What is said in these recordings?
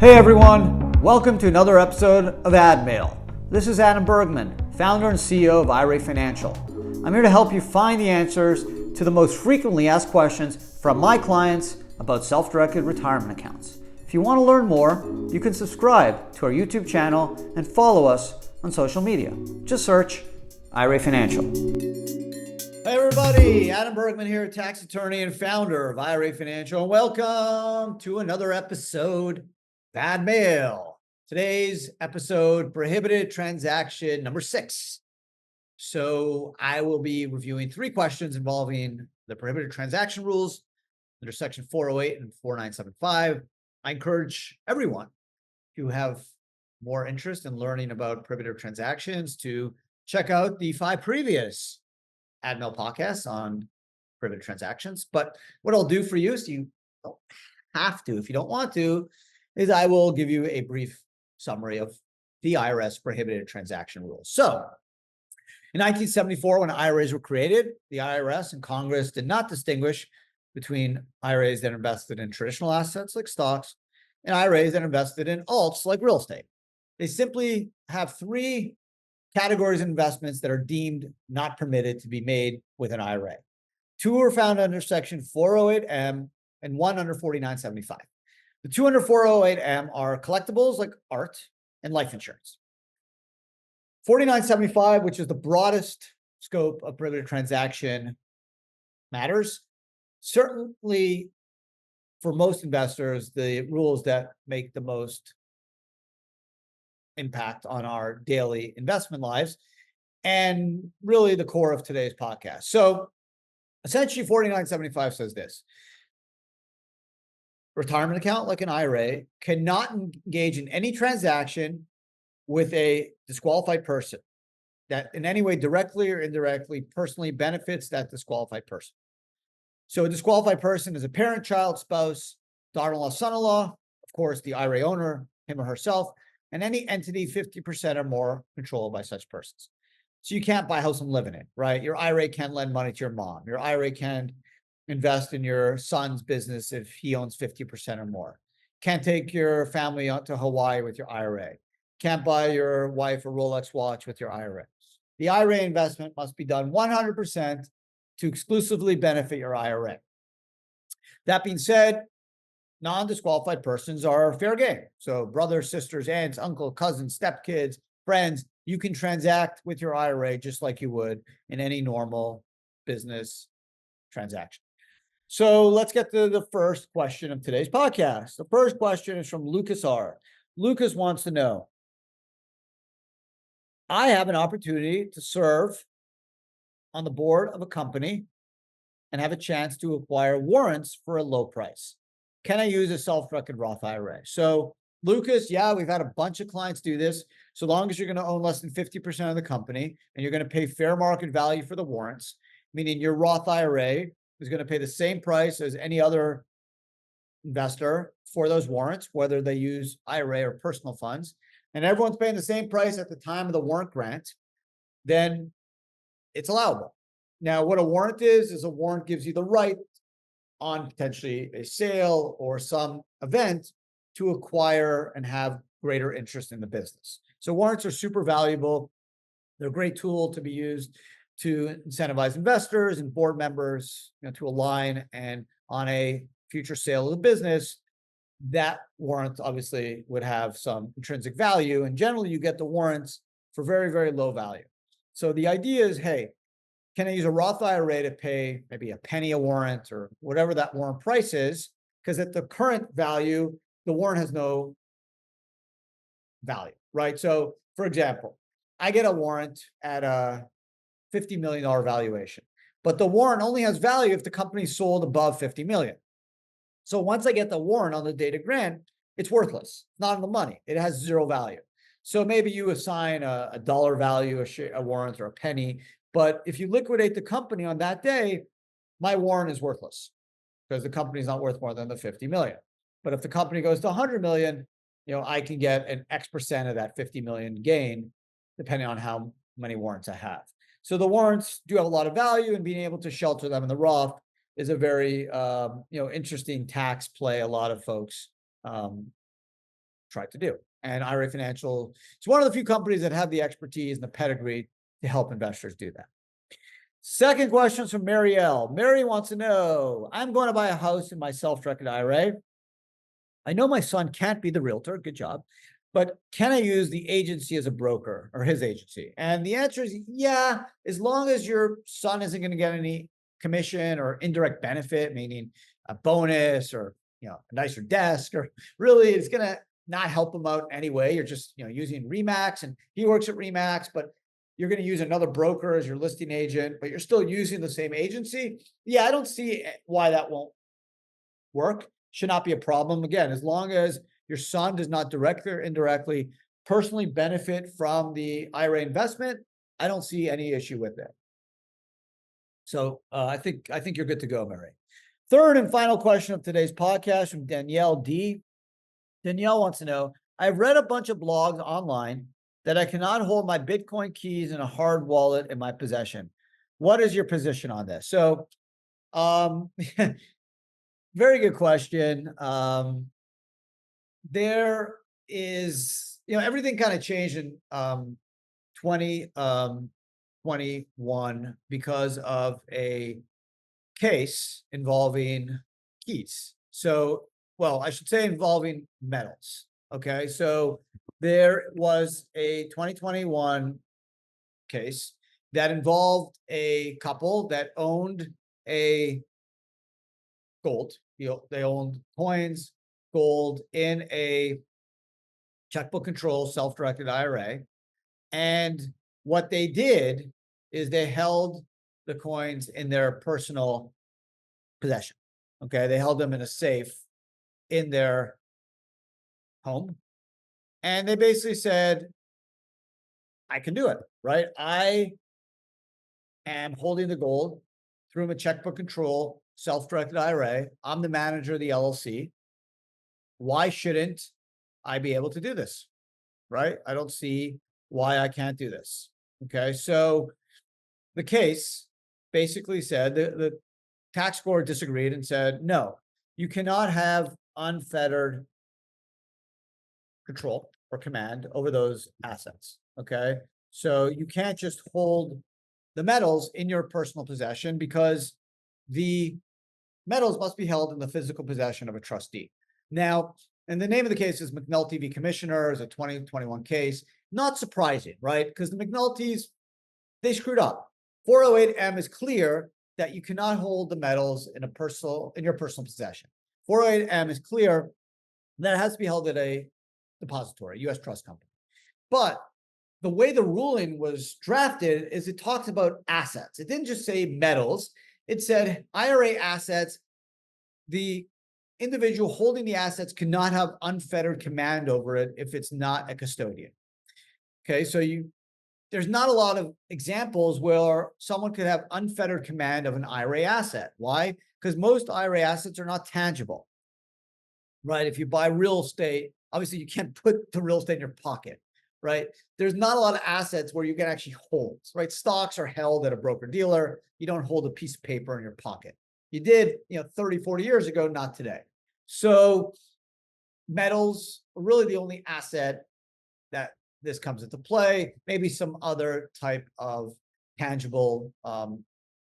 Hey everyone, welcome to another episode of AdMail. This is Adam Bergman, founder and CEO of IRA Financial. I'm here to help you find the answers to the most frequently asked questions from my clients about self-directed retirement accounts. If you want to learn more, you can subscribe to our YouTube channel and follow us on social media. Just search IRA Financial. Hey everybody, Adam Bergman here, tax attorney and founder of IRA Financial, and welcome to another episode of AdMail. Today's episode, Prohibited transaction number 6. So I will be reviewing 3 questions involving the prohibited transaction rules under section 408 and 4975. I encourage everyone who have more interest in learning about prohibited transactions to check out the 5 previous AdMail podcasts on prohibited transactions. But what I'll do for you is you don't have to, if you don't want to, is I will give you a brief summary of the IRS prohibited transaction rules. So in 1974, when IRAs were created, the IRS and Congress did not distinguish between IRAs that invested in traditional assets like stocks and IRAs that invested in alts like real estate. They simply have 3 categories of investments that are deemed not permitted to be made with an IRA. 2 are found under section 408M and 1 under 4975. The 2 under 408M are collectibles like art and life insurance. 4975, which is the broadest scope of prohibited transaction matters. Certainly, for most investors, the rules that make the most impact on our daily investment lives, and really the core of today's podcast. So essentially, 4975 says this: retirement account like an IRA cannot engage in any transaction with a disqualified person that in any way directly or indirectly personally benefits that disqualified person. So a disqualified person is a parent, child, spouse, daughter-in-law, son-in-law, of course, the IRA owner, him or herself, and any entity 50% or more controlled by such persons. So you can't buy a house and live in it, right? Your IRA can lend money to your mom. Your IRA can invest in your son's business if he owns 50% or more. Can't take your family out to Hawaii with your IRA. Can't buy your wife a Rolex watch with your IRA. The IRA investment must be done 100% to exclusively benefit your IRA. That being said, non-disqualified persons are fair game. So brothers, sisters, aunts, uncle, cousins, stepkids, friends, you can transact with your IRA just like you would in any normal business transaction. So let's get to the first question of today's podcast. The first question is from Lucas R. Lucas wants to know, I have an opportunity to serve on the board of a company and have a chance to acquire warrants for a low price. Can I use a self-directed Roth IRA? So Lucas, yeah, we've had a bunch of clients do this. So long as you're going to own less than 50% of the company and you're going to pay fair market value for the warrants, meaning your Roth IRA is going to pay the same price as any other investor for those warrants, whether they use IRA or personal funds, and everyone's paying the same price at the time of the warrant grant, then it's allowable. Now, what a warrant is a warrant gives you the right on potentially a sale or some event to acquire and have greater interest in the business. So warrants are super valuable. They're a great tool to be used to incentivize investors and board members, to align, and on a future sale of the business, that warrant obviously would have some intrinsic value. And generally you get the warrants for very, very low value. So the idea is, hey, can I use a Roth IRA to pay maybe a penny a warrant or whatever that warrant price is? Because at the current value, the warrant has no value, right? So for example, I get a warrant at a $50 million valuation, but the warrant only has value if the company sold above 50 million. So once I get the warrant on the date of grant, it's worthless, not in the money. It has 0 value. So maybe you assign a dollar value, a warrant, or a penny. But if you liquidate the company on that day, my warrant is worthless because the company is not worth more than the 50 million. But if the company goes to 100 million, I can get an X% of that 50 million gain, depending on how many warrants I have. So the warrants do have a lot of value, and being able to shelter them in the Roth is a very interesting tax play. A lot of folks tried to do. And IRA Financial is one of the few companies that have the expertise and the pedigree to help investors do that. Second question is from Mary L. Mary wants to know, I'm going to buy a house in my self-directed IRA. I know my son can't be the realtor, good job, but can I use the agency as a broker, or his agency? And the answer is yeah, as long as your son isn't going to get any commission or indirect benefit, meaning a bonus or a nicer desk, or really it's going to not help him out anyway. You're just using Remax, and he works at Remax, but you're going to use another broker as your listing agent, but you're still using the same agency. Yeah, I don't see why that won't work. Should not be a problem. Again, as long as your son does not directly or indirectly personally benefit from the IRA investment, I don't see any issue with it. So I think you're good to go, Mary. Third and final question of today's podcast from Danielle D. Danielle wants to know, I've read a bunch of blogs online that I cannot hold my Bitcoin keys in a hard wallet in my possession. What is your position on this? So very good question. There is, everything kind of changed in 2021 because of a case involving keys. So, well, I should say involving metals. Okay, so there was a 2021 case that involved a couple that owned a gold. They owned coins, gold in a checkbook control self-directed IRA. And what they did is they held the coins in their personal possession. Okay, they held them in a safe in their home. And they basically said, I can do it, right? I am holding the gold through a checkbook control self-directed IRA. I'm the manager of the LLC. Why shouldn't I be able to do this, right? I don't see why I can't do this. Okay, so the case basically said the tax court disagreed and said, no, you cannot have unfettered control or command over those assets. Okay, so you can't just hold the metals in your personal possession because the metals must be held in the physical possession of a trustee. Now, and the name of the case is McNulty v. Commissioner, is a 2021 case. Not surprising, right? Because the McNultys, they screwed up. 408M is clear that you cannot hold the metals in your personal possession. 408M is clear that it has to be held at a depository, U.S. trust company. But the way the ruling was drafted is it talks about assets. It didn't just say metals. It said IRA assets, the individual holding the assets cannot have unfettered command over it if it's not a custodian. Okay, so there's not a lot of examples where someone could have unfettered command of an IRA asset. Why? Because most IRA assets are not tangible, right? If you buy real estate, obviously you can't put the real estate in your pocket, right? There's not a lot of assets where you can actually hold, right? Stocks are held at a broker dealer. You don't hold a piece of paper in your pocket. You did, 30, 40 years ago, not today. So metals are really the only asset that this comes into play. Maybe some other type of tangible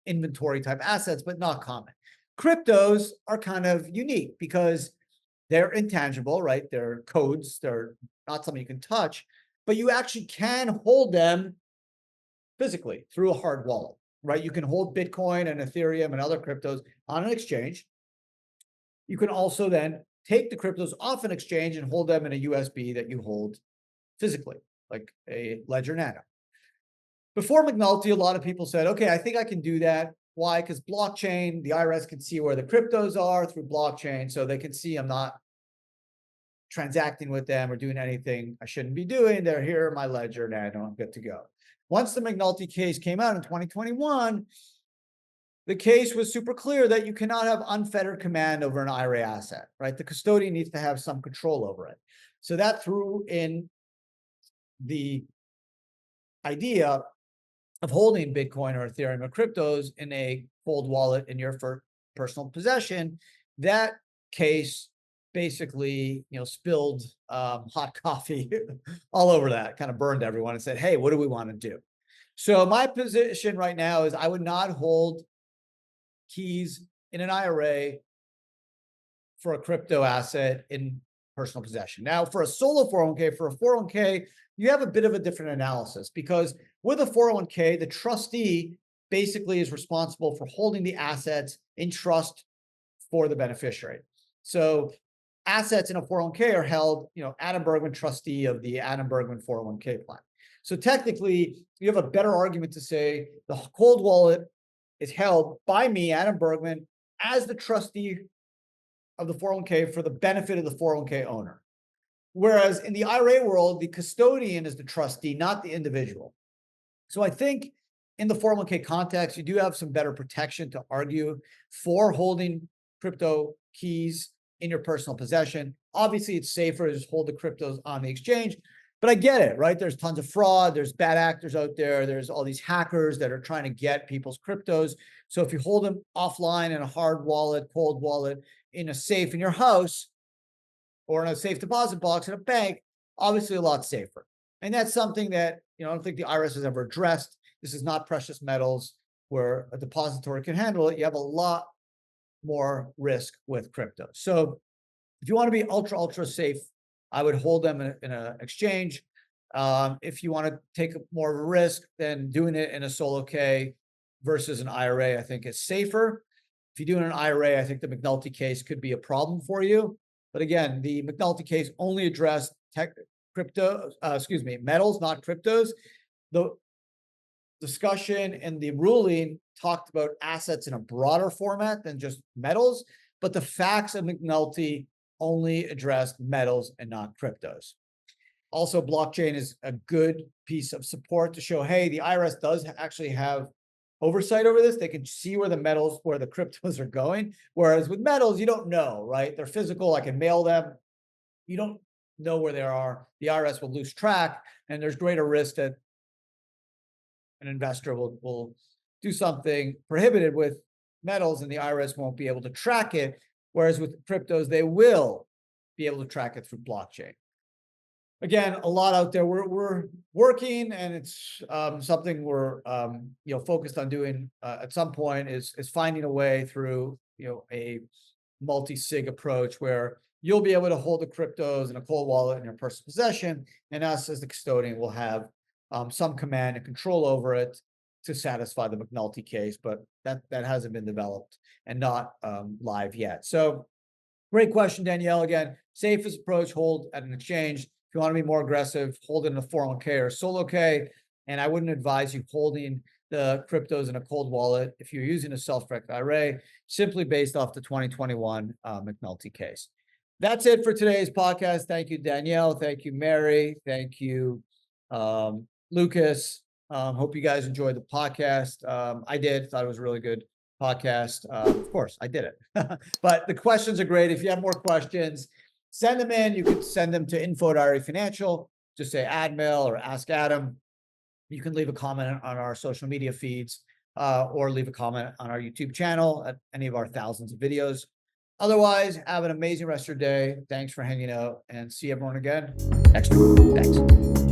inventory type assets, but not common. Cryptos are kind of unique because they're intangible, right? They're codes. They're not something you can touch, but you actually can hold them physically through a hard wallet, right? You can hold Bitcoin and Ethereum and other cryptos on an exchange. You can also then take the cryptos off an exchange and hold them in a USB that you hold physically, like a Ledger Nano. Before McNulty, a lot of people said, okay, I think I can do that. Why? Because blockchain, the IRS can see where the cryptos are through blockchain, so they can see I'm not transacting with them or doing anything I shouldn't be doing. They're here, my Ledger Nano, I'm good to go. Once the McNulty case came out in 2021, the case was super clear that you cannot have unfettered command over an IRA asset, right? The custodian needs to have some control over it. So that threw in the idea of holding Bitcoin or Ethereum or cryptos in a cold wallet in your personal possession. That case basically, spilled hot coffee all over that, kind of burned everyone and said, hey, what do we want to do? So my position right now is I would not hold keys in an IRA for a crypto asset in personal possession. Now, for a solo 401k, for a 401k, you have a bit of a different analysis, because with a 401k, the trustee basically is responsible for holding the assets in trust for the beneficiary. So assets in a 401k are held, Adam Bergman, trustee of the Adam Bergman 401k plan. So technically, you have a better argument to say the cold wallet is held by me, Adam Bergman, as the trustee of the 401k for the benefit of the 401k owner. Whereas in the IRA world, the custodian is the trustee, not the individual. So I think in the 401k context, you do have some better protection to argue for holding crypto keys in your personal possession. Obviously, it's safer to just hold the cryptos on the exchange, but I get it, right? There's tons of fraud. There's bad actors out there. There's all these hackers that are trying to get people's cryptos. So if you hold them offline in a hard wallet, cold wallet, in a safe in your house, or in a safe deposit box in a bank, obviously a lot safer. And that's something that, I don't think the IRS has ever addressed. This is not precious metals where a depository can handle it. You have a lot more risk with crypto. So if you want to be ultra safe, I would hold them in an exchange. If you want to take more of a risk, then doing it in a solo K versus an IRA, I think is safer. If you do it in an IRA, I think the McNulty case could be a problem for you. But again, the McNulty case only addressed metals, not cryptos. The discussion and the ruling talked about assets in a broader format than just metals, but the facts of McNulty only addressed metals and not cryptos. Also, blockchain is a good piece of support to show, hey, the IRS does actually have oversight over this. They can see where the cryptos are going. Whereas with metals, you don't know, right? They're physical. I can mail them. You don't know where they are. The IRS will lose track, and there's greater risk that an investor will do something prohibited with metals and the IRS won't be able to track it. Whereas with cryptos, they will be able to track it through blockchain. Again, a lot out there. We're working, and it's something we're focused on doing at some point is finding a way through a multi-sig approach where you'll be able to hold the cryptos in a cold wallet in your personal possession, and us as the custodian will have some command and control over it to satisfy the McNulty case, but that hasn't been developed and not live yet. So great question, Danielle. Again, safest approach, hold at an exchange. If you want to be more aggressive, hold it in a 401k or a solo K. And I wouldn't advise you holding the cryptos in a cold wallet if you're using a self-directed IRA, simply based off the 2021 McNulty case. That's it for today's podcast. Thank you, Danielle. Thank you, Mary. Thank you, Lucas. Hope you guys enjoyed the podcast. I did. Thought it was a really good podcast. Of course, I did it. But the questions are great. If you have more questions, send them in. You can send them to info@IRA Financial. Just say AdMail or Ask Adam. You can leave a comment on our social media feeds or leave a comment on our YouTube channel at any of our thousands of videos. Otherwise, have an amazing rest of your day. Thanks for hanging out, and see everyone again next week. Thanks.